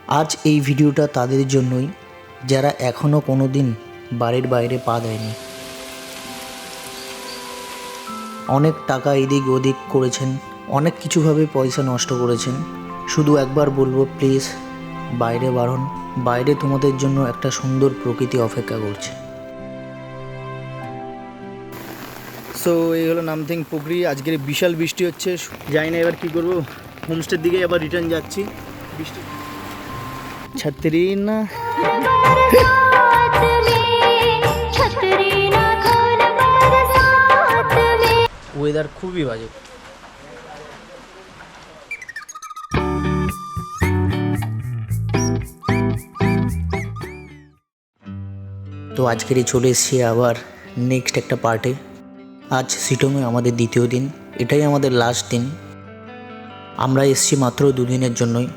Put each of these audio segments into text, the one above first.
আজ এই ভিডিওটা তাদের জন্যই যারা এখনও কোনো দিন বাড়ির বাইরে পা দেয়নি। অনেক টাকা এদিক ওদিক করেছেন, অনেক কিছুভাবে পয়সা নষ্ট করেছেন। শুধু একবার বলবো, প্লিজ বাইরে বাড়ুন। বাইরে তোমাদের জন্য একটা সুন্দর প্রকৃতি অপেক্ষা করছে। সো এই হলো নামথিং পুকুরি। আজকের বিশাল বৃষ্টি হচ্ছে, জানি না এবার কী করবো। হোমস্টের দিকে আবার রিটার্ন যাচ্ছি। বৃষ্টি ছাত্রী না ওয়েদার খুবই বাজে। তো আজকেরই চলে এসেছি আবার নেক্সট একটা পার্টে। আজ শিটংয়ে আমাদের দ্বিতীয় দিন, এটাই আমাদের লাস্ট দিন। আমরা এসেছি মাত্র 2 দিনের জন্যই।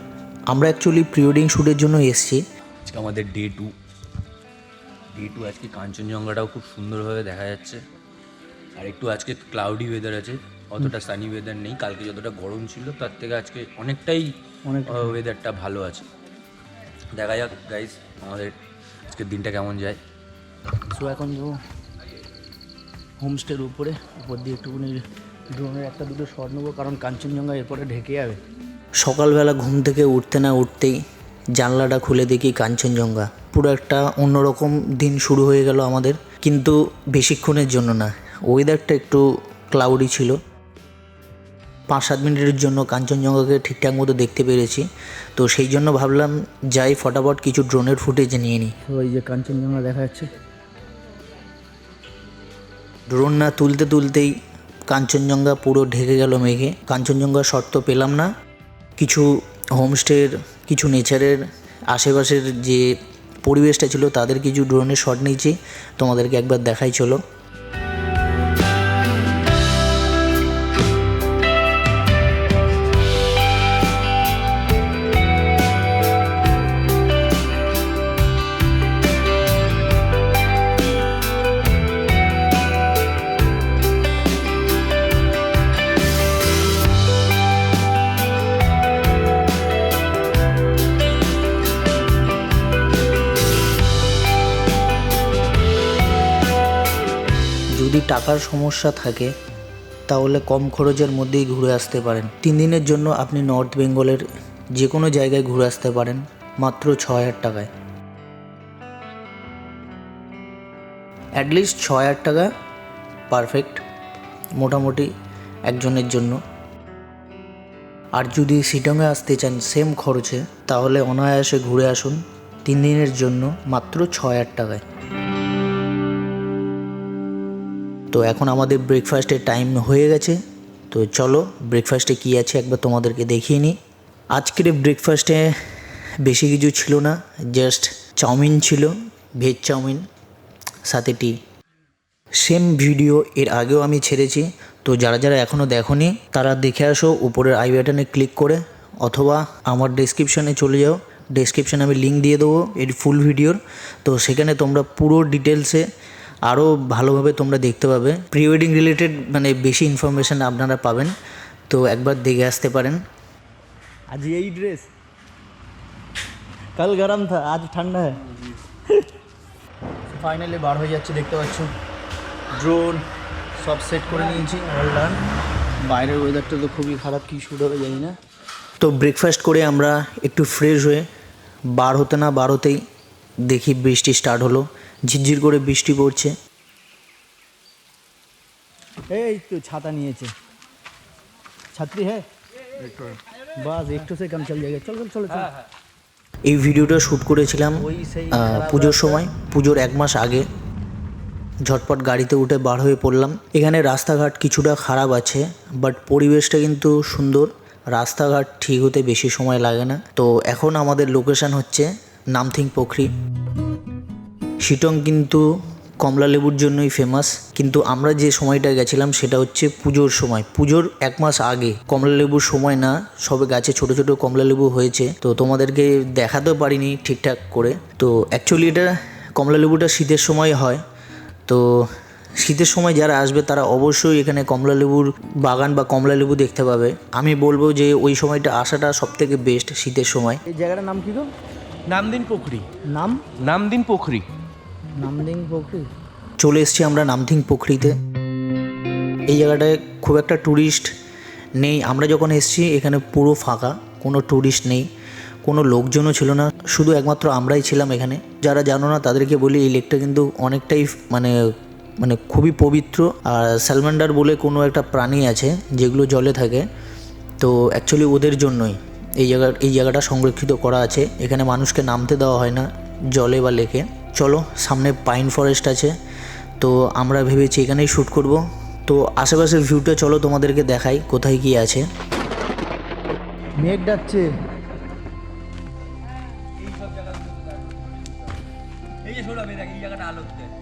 আমরা অ্যাকচুয়ালি প্রি ওয়েডিং শ্যুটের জন্য এসেছি। আজকে আমাদের ডে টু। আজকে কাঞ্চনজঙ্ঘাটাও খুব সুন্দরভাবে দেখা যাচ্ছে। আর একটু আজকে ক্লাউডি ওয়েদার আছে, অতটা সানি ওয়েদার নেই। কালকে যতটা গরম ছিল তার থেকে আজকে অনেকটাই ওয়েদারটা ভালো আছে। দেখা যাক গাইস আমাদের আজকের দিনটা কেমন যায়। সো এখন যাবো হোমস্টের উপর দিয়ে একটুখানি ড্রোনের একটা দুটো শট নেবো, কারণ কাঞ্চনজঙ্ঘা এরপরে ঢেকে যাবে। সকালবেলা ঘুম থেকে উঠতে না উঠতেই জানলাটা খুলে দেখি কাঞ্চনজঙ্ঘা। পুরো একটা অন্যরকম দিন শুরু হয়ে গেল আমাদের, কিন্তু বেশিক্ষণের জন্য না। ওয়েদারটা একটু ক্লাউডি ছিল। 5-7 মিনিটের জন্য কাঞ্চনজঙ্ঘাকে ঠিকঠাক মতো দেখতে পেরেছি। তো সেই জন্য ভাবলাম যাই ফটাফট কিছু ড্রোনের ফুটেজ নিয়ে নিই। তো এই যে কাঞ্চনজঙ্ঘা দেখা যাচ্ছে। ড্রোন না তুলতেই কাঞ্চনজঙ্ঘা পুরো ঢেকে গেল মেঘে। কাঞ্চনজঙ্ঘা শট তো পেলাম না। কিছু হোমস্টের, কিছু নেচারের আশেপাশের যে পরিবেশটা ছিল তাদের কিছু ড্রোনের শট নিয়েছি, তোমাদেরকে একবার দেখাই চলো। যদি টাকার সমস্যা থাকে তাহলে কম খরচের মধ্যেই ঘুরে আসতে পারেন। 3 দিনের জন্য আপনি নর্থ বেঙ্গলের যে কোনো জায়গায় ঘুরে আসতে পারেন মাত্র 6,000 টাকায়। অ্যাটলিস্ট 6,000 টাকা পারফেক্ট মোটামুটি একজনের জন্য। আর যদি শিটংয়ে আসতে চান সেম খরচে, তাহলে অনায়াসে ঘুরে আসুন 3 দিনের জন্য মাত্র 6,000 টাকায়। তো এখন আমাদের ব্রেকফাস্টের টাইম হয়ে গেছে। তো চলো ব্রেকফাস্টে কী আছে একবার তোমাদেরকে দেখিয়ে নিই। আজকের ব্রেকফাস্টে বেশি কিছু ছিল না, জাস্ট চাউমিন ছিল, ভেজ চাউমিন, সাথে টি। সেম ভিডিও এর আগেও আমি ছেড়েছি, তো যারা যারা এখনও দেখোনি তারা দেখে আসো উপরের আই বাটনে ক্লিক করে, অথবা আমার ডেসক্রিপশানে চলে যাও। ডেসক্রিপশানে আমি লিঙ্ক দিয়ে দেবো এর ফুল ভিডিওর। তো সেখানে তোমরা পুরো ডিটেলসে আরও ভালোভাবে তোমরা দেখতে পাবে। প্রি ওয়েডিং রিলেটেড মানে বেশি ইনফরমেশান আপনারা পাবেন, তো একবার দেখে আসতে পারেন। আজ এই ড্রেস, কাল গরম থা আজ ঠান্ডা হ্যাঁ। ফাইনালি বার হয়ে যাচ্ছে, দেখতে পাচ্ছ ড্রোন সব সেট করে নিয়েছি, অল ডান। বাইরের ওয়েদারটা তো খুবই খারাপ, কী শুট হবে জানি না। তো ব্রেকফাস্ট করে আমরা একটু ফ্রেশ হয়ে বার হতে না বার হতেই দেখি বৃষ্টি স্টার্ট হলো। ঝিরঝির করে বৃষ্টি পড়ছে। এই তো ছাতা নিয়েছে, ছাত্রী হ্যাঁ বাস একটু সে কম চল যাবে। চল চল চল চল। এই ভিডিওটা শ্যুট করেছিলাম পুজোর সময়, পুজোর 1 মাস আগে। ঝটপট গাড়িতে উঠে বার হয়ে পড়লাম। এখানে রাস্তাঘাট কিছুটা খারাপ আছে, বাট পরিবেশটা কিন্তু সুন্দর। রাস্তাঘাট ঠিক হতে বেশি সময় লাগে না। তো এখন আমাদের লোকেশান হচ্ছে নামথিং পুকুরি। শিটং কিন্তু কমলা লেবুর জন্যই ফেমাস, কিন্তু আমরা যে সময়টা গেছিলাম সেটা হচ্ছে পুজোর সময়, পুজোর 1 মাস আগে। কমলা লেবুর সময় না, সবে গাছে ছোট ছোট কমলা লেবু হয়েছে, তো তোমাদেরকে দেখাতেও পারিনি ঠিকঠাক করে। তো অ্যাকচুয়ালি এটা কমলা লেবুটা শীতের সময় হয়। তো শীতের সময় যারা আসবে তারা অবশ্যই এখানে কমলালেবুর বাগান বা কমলালেবু দেখতে পাবে। আমি বলবো যে ওই সময়টা আসাটা সবথেকে বেস্ট শীতের সময়। এই জায়গাটার নাম কি গো? নামদিন পুখরি। নাম নামদিন পুখরি। নামদিং পুকুরি। চলে এসেছি আমরা নামথিং পুখরিতে। এই জায়গাটায় খুব একটা ট্যুরিস্ট নেই। আমরা যখন এসেছি এখানে পুরো ফাঁকা, কোনো ট্যুরিস্ট নেই, কোনো লোকজনও ছিল না, শুধু একমাত্র আমরাই ছিলাম এখানে। যারা জানো না তাদেরকে বলি এই লেকটা কিন্তু অনেকটাই মানে মানে খুবই পবিত্র। আর স্যালমান্ডার বলে কোনো একটা প্রাণী আছে যেগুলো জলে থাকে, তো অ্যাকচুয়ালি ওদের জন্যই এই জায়গাটা সংরক্ষিত করা আছে। এখানে মানুষকে নামতে দেওয়া হয় না জলে বা লেকে। চলো, সামনে পাইন ফরেস্ট আছে, তো আমরা ভেবেছি এখানেই শ্যুট করব। তো আশেপাশের ভিউটা চলো তোমাদেরকে দেখাই কোথায় কি আছে। মেঘ ডাকছে।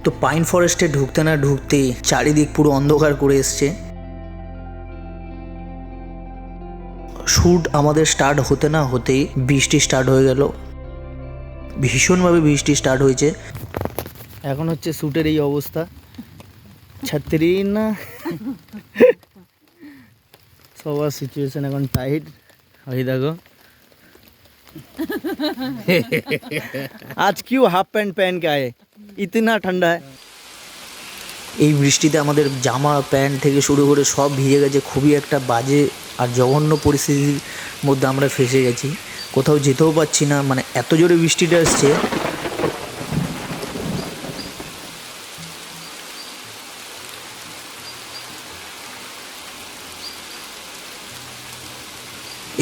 তো পাইন ফরেস্টে ঢুকতে না ঢুকতেই চারিদিক পুরো অন্ধকার করে এসছে। শ্যুট আমাদের স্টার্ট হতে না হতেই বৃষ্টি স্টার্ট হয়ে গেল। ভীষণভাবে বৃষ্টি স্টার্ট হয়েছে। এখন হচ্ছে শ্যুটের এই অবস্থা। ছাত্রী না সবার সিচুয়েশন এখন টাইট। ওই দেখো आज क्यों हाफ पैंट पहन के आए, इतना ठंडा है। এই বৃষ্টিতে আমাদের জামা প্যান্ট থেকে শুরু করে সব ভিজে গেছে। খুবই একটা বাজে আর জঘন্য পরিস্থিতির মধ্যে আমরা ফেসে গেছি। কোথাও যেতেও পারছি না, মানে এত জোরে বৃষ্টিটা আসছে।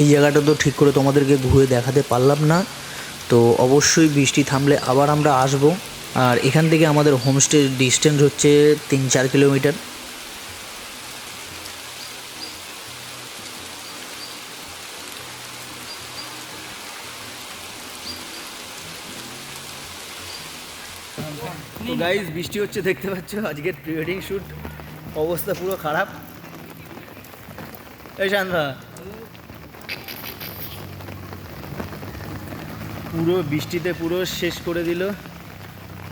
এই জায়গাটা তো ঠিক করে তোমাদেরকে ঘুরে দেখাতে পারলাম না, তো অবশ্যই বৃষ্টি থামলে আবার আমরা আসব। আর এখান থেকে আমাদের হোমস্টের ডিস্টেন্স হচ্ছে 3-4 কিলোমিটার। তো গাইজ বৃষ্টি হচ্ছে দেখতে পাচ্ছ। আজকের প্রি ওয়েডিং শ্যুট অবস্থা পুরো খারাপ। এই শান্তা, পুরো বৃষ্টিতে পুরো শেষ করে দিল।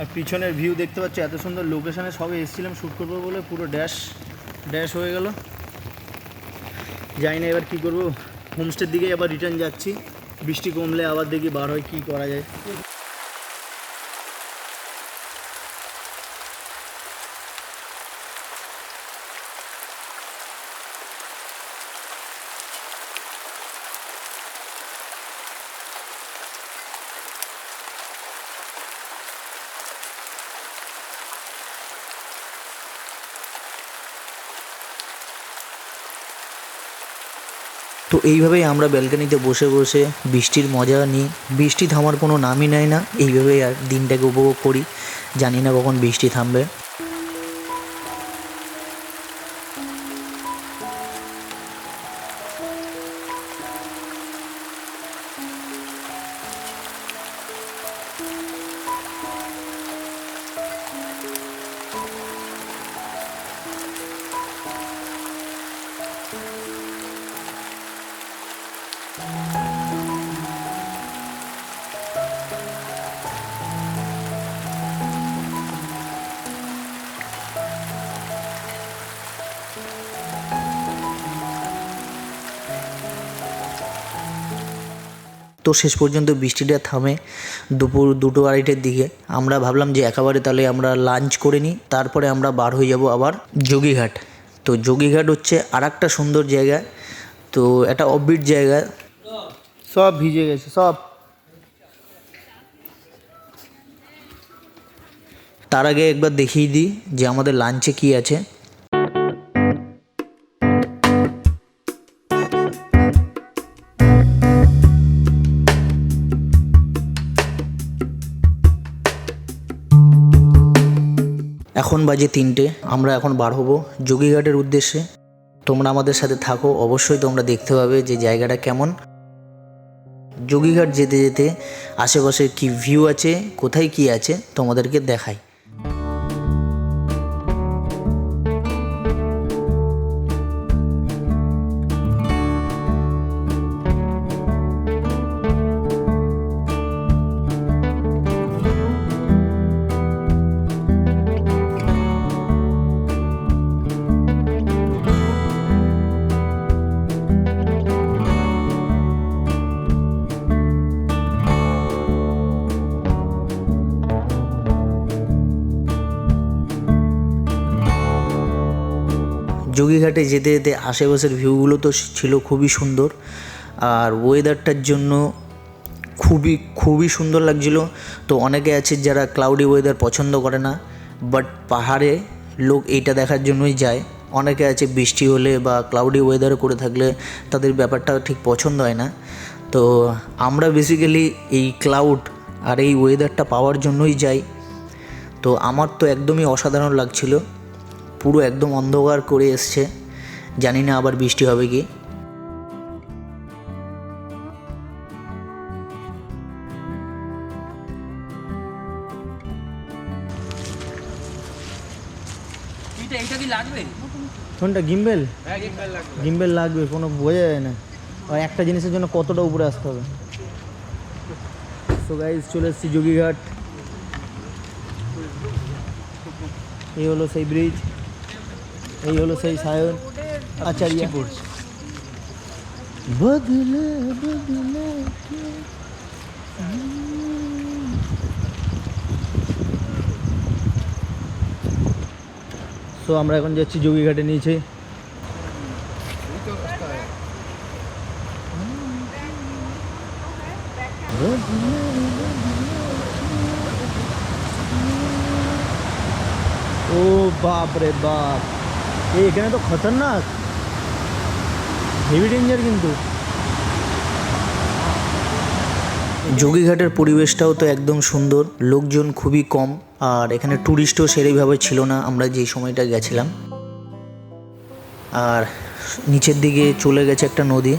আর পিছনের ভিউ দেখতে পাচ্ছ, এত সুন্দর লোকেশানে সবে এসেছিলাম শ্যুট করবো বলে পুরো ড্যাশ হয়ে গেল। যাই না এবার কী করবো, হোমস্টের দিকে আবার রিটার্ন যাচ্ছি। বৃষ্টি কমলে আবার দেখি বার হয় কী করা যায়। তো এইভাবেই আমরা ব্যালকনিতে বসে বসে বৃষ্টির মজা নিই। বৃষ্টি থামার কোনো নামই নেয় না। এইভাবেই আর দিনটাকে উপভোগ করি। জানি না কখন বৃষ্টি থামবে। তো শেষ পর্যন্ত বৃষ্টিটা থামে দুপুর 2-2:30টার দিকে। আমরা ভাবলাম যে একেবারে তাহলে আমরা লাঞ্চ করে নিই, তারপরে আমরা বার হয়ে যাব আবার যোগীঘাট। তো যোগীঘাট হচ্ছে আর একটা সুন্দর জায়গা, তো একটা অফবিট জায়গা। সব ভিজে গেছে সব। তার আগে একবার দেখিয়ে দিই যে আমাদের লাঞ্চে কি আছে। এখন বাজে 3টে। আমরা এখন বার হব যোগীঘাটের উদ্দেশ্যে। তোমরা আমাদের সাথে থাকো, অবশ্যই তোমরা দেখতে পাবে যে জায়গাটা কেমন। যোগীঘাট যেতে যেতে আশেপাশে কি ভিউ আছে, কোথায় কি আছে তোমাদেরকে দেখাই। যোগীঘাটে যেতে যেতে আশেপাশের ভিউগুলো তো ছিল খুবই সুন্দর, আর ওয়েদারটার জন্য খুবই সুন্দর লাগছিল। তো অনেকে আছে যারা ক্লাউডি ওয়েদার পছন্দ করে না, বাট পাহাড়ে লোক এইটা দেখার জন্যই যায়। অনেকে আছে বৃষ্টি হলে বা ক্লাউডি ওয়েদার করে থাকলে তাদের ব্যাপারটা ঠিক পছন্দ হয় না। তো আমরা বেসিক্যালি এই ক্লাউড আর এই ওয়েদারটা পাওয়ার জন্যই যাই। তো আমার তো একদমই অসাধারণ লাগছিল, পুরো একদম অন্ধকার করে এসছে, জানি না আবার বৃষ্টি হবে কি। কোনটা গিম্বেল? গিম্বেল লাগবে, কোনো বোঝা যায় না, আর একটা জিনিসের জন্য কতটা উপরে আসতে হবে। সো গাইজ চলে এসেছি যোগীঘাট। এই হলো সেই ব্রিজ, এই হলো সেই সায়ন আচার্য। বদলে বদলে তো আমরা এখন যাচ্ছি যোগীঘাটে নিচে। ও বাপ রে বাপ, এখানে তো খতরনাক, হেভি ডেঞ্জার কিন্তু। যোগীঘাটের পরিবেশটাও তো একদম সুন্দর, লোকজন খুবই কম, আর এখানে ট্যুরিস্টও সেরকমভাবে ছিল না আমরা যেই সময়টা গেছিলাম। আর নিচের দিকে চলে গেছে একটা নদী।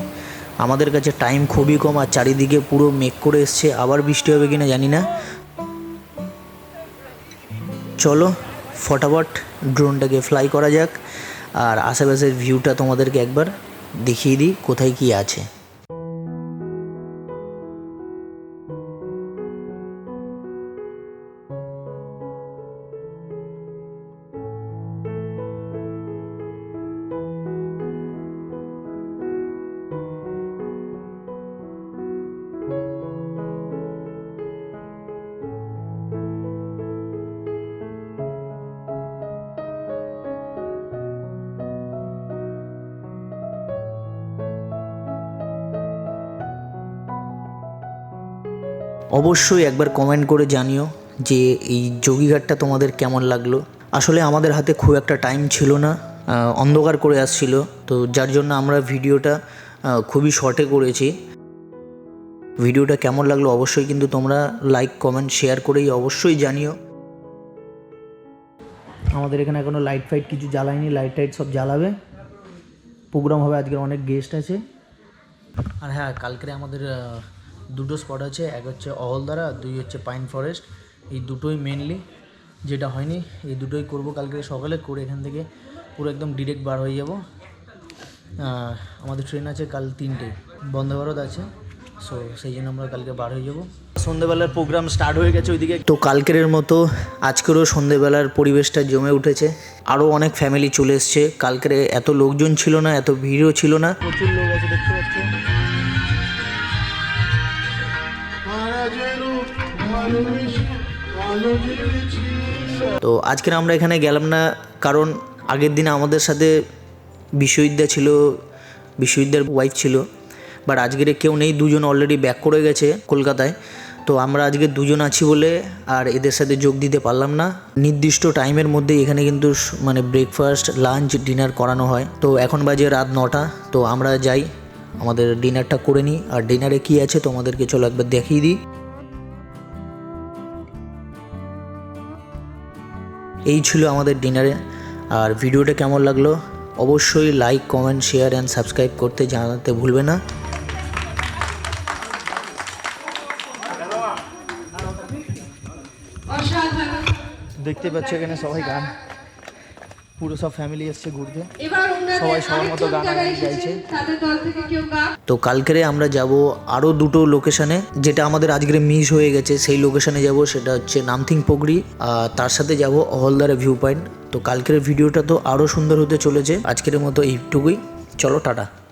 আমাদের কাছে টাইম খুবই কম, আর চারিদিকে পুরো মেঘ করে এসছে, আবার বৃষ্টি হবে কিনা জানি না। চলো ফটাফট ড্রোনটাকে ফ্লাই করা যাক, আর আশেপাশের ভিউটা তোমাদেরকে একবার দেখিয়ে দিই কোথায় কী আছে। অবশ্যই একবার কমেন্ট করে জানিও যে এই যোগীঘাটটা তোমাদের কেমন লাগলো। আসলে আমাদের হাতে খুব একটা টাইম ছিল না, অন্ধকার করে আসছিল, তো যার জন্য আমরা ভিডিওটা খুবই শর্টে করেছি। ভিডিওটা কেমন লাগলো অবশ্যই কিন্তু তোমরা লাইক কমেন্ট শেয়ার করেই অবশ্যই জানিও। আমাদের এখানে এখনও লাইট ফাইট কিছু জ্বালায়নি, লাইট টাইট সব জ্বালাবে, প্রোগ্রাম হবে আজকে, অনেক গেস্ট আছে। আর হ্যাঁ, কালকে আমাদের দুটো স্পট আছে, এক হচ্ছে অহলদারা, দুই হচ্ছে পাইন ফরেস্ট। এই দুটোই মেনলি, যেটা হয়নি এই দুটোই করব কালকে সকালে করে এখান থেকে পুরো একদম ডিরেক্ট বার হয়ে যাব। আমাদের ট্রেন আছে কাল 3টে, বন্দে ভারত আছে, সো সেই জন্য আমরা কালকে বার হয়ে যাব। সন্ধ্যেবেলার প্রোগ্রাম স্টার্ট হয়ে গেছে ওইদিকে। তো কালকের মতো আজকেরও সন্ধ্যেবেলার পরিবেশটা জমে উঠেছে, আরও অনেক ফ্যামিলি চলে এসছে। কালকের এত লোকজন ছিল না, এত ভিড়ও ছিল না, প্রচুর লোক আছে দেখতে পাচ্ছি। তো আজকের আমরা এখানে গেলাম না, কারণ আগের দিন আমাদের সাথে বিশ্ববিদ্যা ছিল, বিশ্ববিদ্যার ওয়াইফ ছিল, বাট আজকের কেউ নেই, দুজন অলরেডি ব্যাক করে গেছে কলকাতায়। তো আমরা আজকে দুজন আছি বলে আর এদের সাথে যোগ দিতে পারলাম না। নির্দিষ্ট টাইমের মধ্যে এখানে কিন্তু মানে ব্রেকফাস্ট, লাঞ্চ, ডিনার করানো হয়। তো এখন বাজে রাত 9টা, তো আমরা যাই আমাদের ডিনারটা করে নিই। আর ডিনারে কী আছে তোমাদেরকে চলো একবার দেখিয়ে দিই। এই ছিল আমাদের ডিনারে। আর ভিডিওটা কেমন লাগলো অবশ্যই like comment share and subscribe করতে জানাতে ভুলবে না। দেখতে পাচ্ছ এখানে সবাই গান, পুরো সব ফ্যামিলি এসছে ঘুরতে, সবাই সবার মতো গান গাইছে। তো কালকেরে আমরা যাব আরও দুটো লোকেশানে, যেটা আমাদের আজকে মিস হয়ে গেছে সেই লোকেশানে যাব, সেটা হচ্ছে নামথিং পোখরি, আর তার সাথে যাব অহলদারা ভিউ পয়েন্ট। তো কালকের ভিডিওটা তো আরও সুন্দর হতে চলেছে। আজকের মতো এইটুকুই, চলো টাটা।